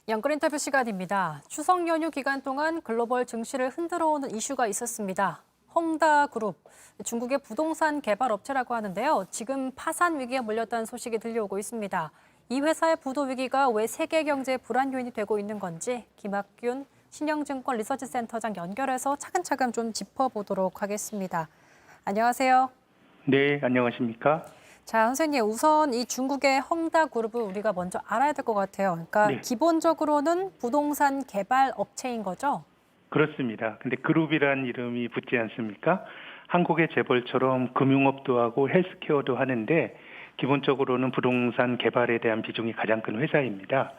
연끌 인터뷰 시간입니다. 추석 연휴 기간 동안 글로벌 증시를 흔들어오는 이슈가 있었습니다. 헝다그룹, 중국의 부동산 개발 업체라고 하는데요. 지금 파산 위기에 몰렸다는 소식이 들려오고 있습니다. 이 회사의 부도 위기가 왜 세계 경제 불안 요인이 되고 있는 건지 김학균 신영증권 리서치센터장 연결해서 차근차근 좀 짚어보도록 하겠습니다. 안녕하세요. 네, 안녕하십니까? 자, 선생님, 우선 이 중국의 헝다그룹을 우리가 먼저 알아야 될 것 같아요. 그러니까 네, 기본적으로는 부동산 개발 업체인 거죠? 그렇습니다. 근데 그룹이란 이름이 붙지 않습니까? 한국의 재벌처럼 금융업도 하고 헬스케어도 하는데 기본적으로는 부동산 개발에 대한 비중이 가장 큰 회사입니다.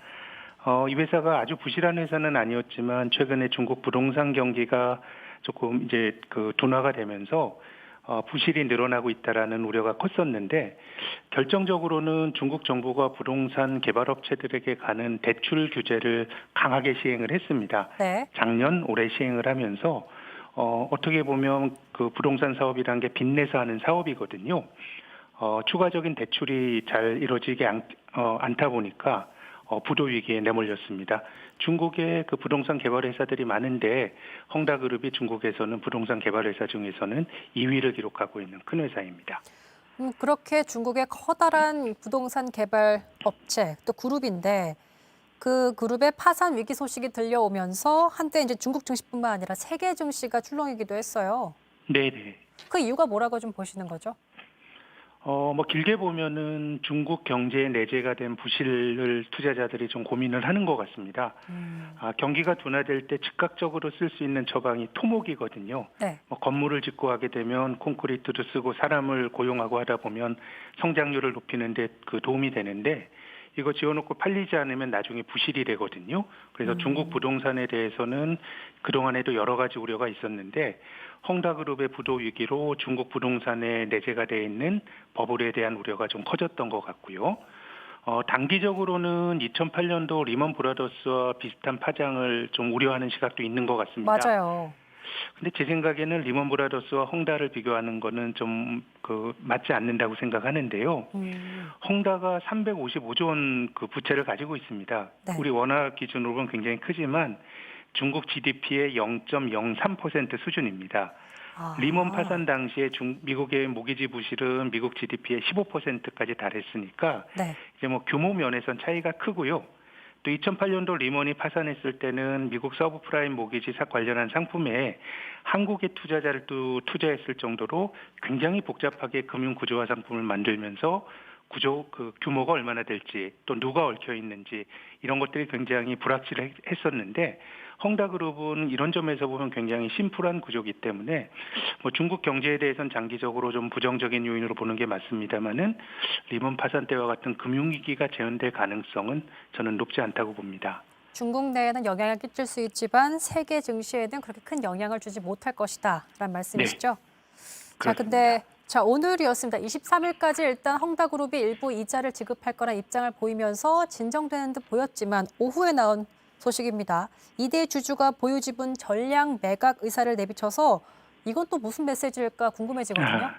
이 회사가 아주 부실한 회사는 아니었지만 최근에 중국 부동산 경기가 조금 이제 그 둔화가 되면서 부실이 늘어나고 있다라는 우려가 컸었는데 결정적으로는 중국 정부가 부동산 개발업체들에게 가는 대출 규제를 강하게 시행을 했습니다. 네. 작년 올해 시행을 하면서 어떻게 보면 그 부동산 사업이라는 게 빚내서 하는 사업이거든요. 추가적인 대출이 잘 이루어지지 않다 보니까 부도 위기에 내몰렸습니다. 중국에 그 부동산 개발 회사들이 많은데 헝다그룹이 중국에서는 부동산 개발 회사 중에서는 2위를 기록하고 있는 큰 회사입니다. 그렇게 중국의 커다란 부동산 개발 업체, 또 그룹인데 그 그룹의 파산 위기 소식이 들려오면서 한때 이제 중국 증시뿐만 아니라 세계 증시가 출렁이기도 했어요. 네네. 그 이유가 뭐라고 좀 보시는 거죠? 뭐 길게 보면은 중국 경제에 내재가 된 부실을 투자자들이 좀 고민을 하는 것 같습니다. 경기가 둔화될 때 즉각적으로 쓸 수 있는 처방이 토목이거든요. 네. 뭐 건물을 짓고 하게 되면 콘크리트도 쓰고 사람을 고용하고 하다 보면 성장률을 높이는 데 그 도움이 되는데 이거 지어놓고 팔리지 않으면 나중에 부실이 되거든요. 그래서 중국 부동산에 대해서는 그동안에도 여러 가지 우려가 있었는데 헝다그룹의 부도 위기로 중국 부동산에 내재가 되어 있는 버블에 대한 우려가 좀 커졌던 것 같고요. 단기적으로는 2008년도 리먼 브라더스와 비슷한 파장을 좀 우려하는 시각도 있는 것 같습니다. 맞아요. 근데 제 생각에는 리먼 브라더스와 헝다를 비교하는 거는 좀 맞지 않는다고 생각하는데요. 음, 헝다가 355조 원 그 부채를 가지고 있습니다. 네. 우리 원화 기준으로 보면 굉장히 크지만 중국 GDP의 0.03% 수준입니다. 리먼 아, 파산 당시에 미국의 모기지 부실은 미국 GDP의 15%까지 달했으니까 네. 이제 뭐 규모 면에선 차이가 크고요. 또 2008년도 리먼이 파산했을 때는 미국 서브프라임 모기지 관련한 상품에 한국의 투자자를 또 투자했을 정도로 굉장히 복잡하게 금융 구조화 상품을 만들면서 그 규모가 얼마나 될지 또 누가 얽혀 있는지 이런 것들이 굉장히 불확실했었는데 헝다그룹은 이런 점에서 보면 굉장히 심플한 구조이기 때문에 뭐 중국 경제에 대해서는 장기적으로 좀 부정적인 요인으로 보는 게 맞습니다만은 리먼 파산 때와 같은 금융위기가 재현될 가능성은 저는 높지 않다고 봅니다. 중국 내에는 영향을 끼칠 수 있지만 세계 증시에는 그렇게 큰 영향을 주지 못할 것이다라는 네, 말씀이시죠? 자, 그렇습니다. 근데 오늘이었습니다. 23일까지 일단 헝다그룹이 일부 이자를 지급할 거란 입장을 보이면서 진정되는 듯 보였지만 오후에 나온 소식입니다. 이대 주주가 보유 지분 전량 매각 의사를 내비쳐서 이건 또 무슨 메시지일까 궁금해지거든요.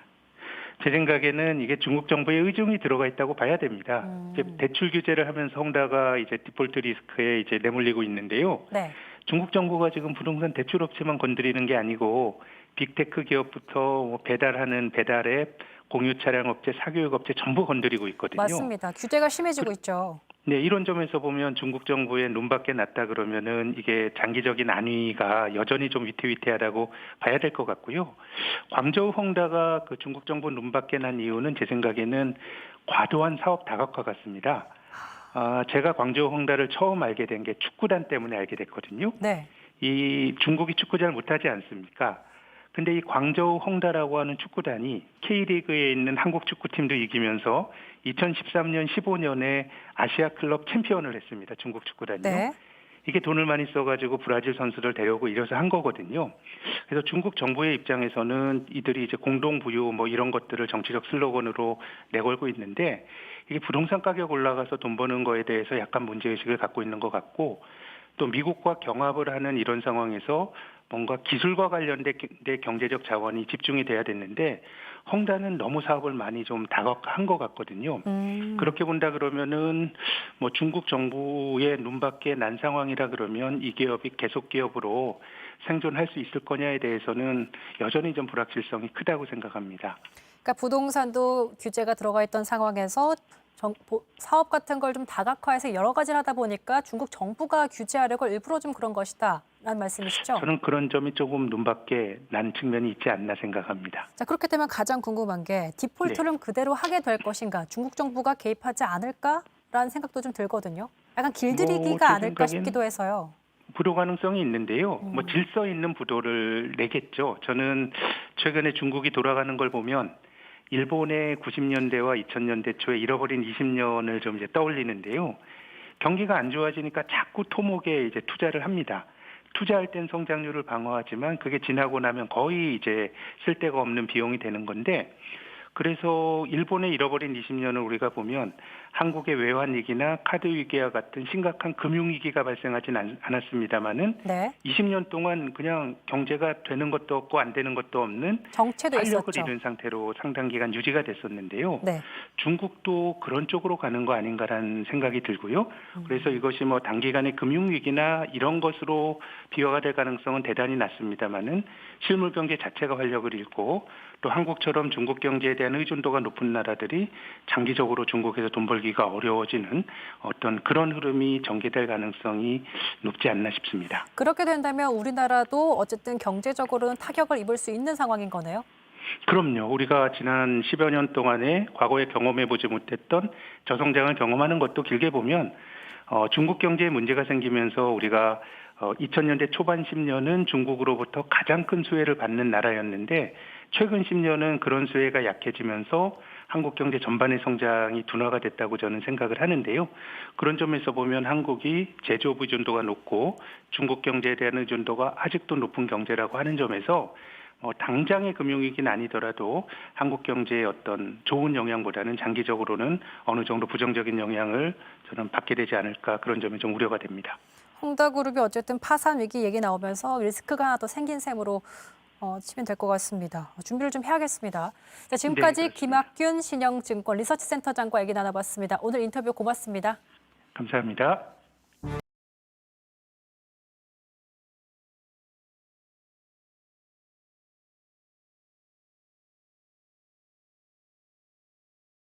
제 생각에는 이게 중국 정부의 의중이 들어가 있다고 봐야 됩니다. 이제 음, 대출 규제를 하면서 헝다가 이제 디폴트 리스크에 이제 내몰리고 있는데요. 네, 중국 정부가 지금 부동산 대출 업체만 건드리는 게 아니고 빅테크 기업부터 뭐 배달하는 배달앱, 공유 차량 업체, 사교육 업체 전부 건드리고 있거든요. 맞습니다. 규제가 심해지고 있죠. 네, 이런 점에서 보면 중국 정부의 눈밖에 났다 그러면은 이게 장기적인 안위가 여전히 좀 위태위태하다고 봐야 될 것 같고요. 광저우 헝다가 그 중국 정부 눈밖에 난 이유는 제 생각에는 과도한 사업 다각화 같습니다. 제가 광저우 헝다를 처음 알게 된 게 축구단 때문에 알게 됐거든요. 네, 이 중국이 축구 잘 못하지 않습니까? 근데 이 광저우 헝다라고 하는 축구단이 K리그에 있는 한국 축구팀도 이기면서 2013년, 15년에 아시아 클럽 챔피언을 했습니다. 중국 축구단이요. 네. 이게 돈을 많이 써가지고 브라질 선수를 데려오고 이래서 한 거거든요. 그래서 중국 정부의 입장에서는 이들이 이제 공동부유 뭐 이런 것들을 정치적 슬로건으로 내걸고 있는데 이게 부동산 가격 올라가서 돈 버는 거에 대해서 약간 문제의식을 갖고 있는 것 같고 또 미국과 경합을 하는 이런 상황에서 뭔가 기술과 관련된 경제적 자원이 집중이 돼야 됐는데 헝다는 너무 사업을 많이 좀 다각화한 것 같거든요. 그렇게 본다 그러면은 뭐 중국 정부의 눈밖에 난 상황이라 그러면 이 기업이 계속 기업으로 생존할 수 있을 거냐에 대해서는 여전히 좀 불확실성이 크다고 생각합니다. 그러니까 부동산도 규제가 들어가 있던 상황에서 사업 같은 걸 좀 다각화해서 여러 가지를 하다 보니까 중국 정부가 규제하려고 일부러 좀 그런 것이다라는 말씀이시죠? 저는 그런 점이 조금 눈밖에 난 측면이 있지 않나 생각합니다. 자, 그렇게 되면 가장 궁금한 게 디폴트를 그대로 하게 될 것인가, 중국 정부가 개입하지 않을까라는 생각도 좀 들거든요. 약간 길들이기가 제 아닐까 생각엔 싶기도 해서요. 부도 가능성이 있는데요. 뭐 질서 있는 부도를 내겠죠. 저는 최근에 중국이 돌아가는 걸 보면 일본의 90년대와 2000년대 초에 잃어버린 20년을 좀 이제 떠올리는데요. 경기가 안 좋아지니까 자꾸 토목에 이제 투자를 합니다. 투자할 땐 성장률을 방어하지만 그게 지나고 나면 거의 이제 쓸데가 없는 비용이 되는 건데, 그래서 일본의 잃어버린 20년을 우리가 보면 한국의 외환 위기나 카드 위기와 같은 심각한 금융 위기가 발생하진 않았습니다만은 네, 20년 동안 그냥 경제가 되는 것도 없고 안 되는 것도 없는 정체도 활력을 있었죠. 잃은 상태로 상당 기간 유지가 됐었는데요. 네. 중국도 그런 쪽으로 가는 거 아닌가라는 생각이 들고요. 그래서 이것이 뭐 단기간의 금융 위기나 이런 것으로 비화가 될 가능성은 대단히 낮습니다만은 실물 경제 자체가 활력을 잃고 또 한국처럼 중국 경제에 대한 의존도가 높은 나라들이 장기적으로 중국에서 돈 벌기가 어려워지는 어떤 그런 흐름이 전개될 가능성이 높지 않나 싶습니다. 그렇게 된다면 우리나라도 어쨌든 경제적으로는 타격을 입을 수 있는 상황인 거네요. 그럼요. 우리가 지난 10여 년 동안에 과거에 경험해보지 못했던 저성장을 경험하는 것도 길게 보면 중국 경제에 문제가 생기면서 우리가 2000년대 초반 10년은 중국으로부터 가장 큰 수혜를 받는 나라였는데 최근 10년은 그런 수혜가 약해지면서 한국 경제 전반의 성장이 둔화가 됐다고 저는 생각을 하는데요. 그런 점에서 보면 한국이 제조업 의존도가 높고 중국 경제에 대한 의존도가 아직도 높은 경제라고 하는 점에서 당장의 금융위기는 아니더라도 한국 경제의 어떤 좋은 영향보다는 장기적으로는 어느 정도 부정적인 영향을 저는 받게 되지 않을까, 그런 점이 좀 우려가 됩니다. 헝다그룹이 어쨌든 파산 위기 얘기 나오면서 리스크가 하나 더 생긴 셈으로 치면 될 것 같습니다. 준비를 좀 해야겠습니다. 자, 지금까지 네, 그렇습니다. 김학균 신영증권 리서치센터장과 얘기 나눠봤습니다. 오늘 인터뷰 고맙습니다. 감사합니다.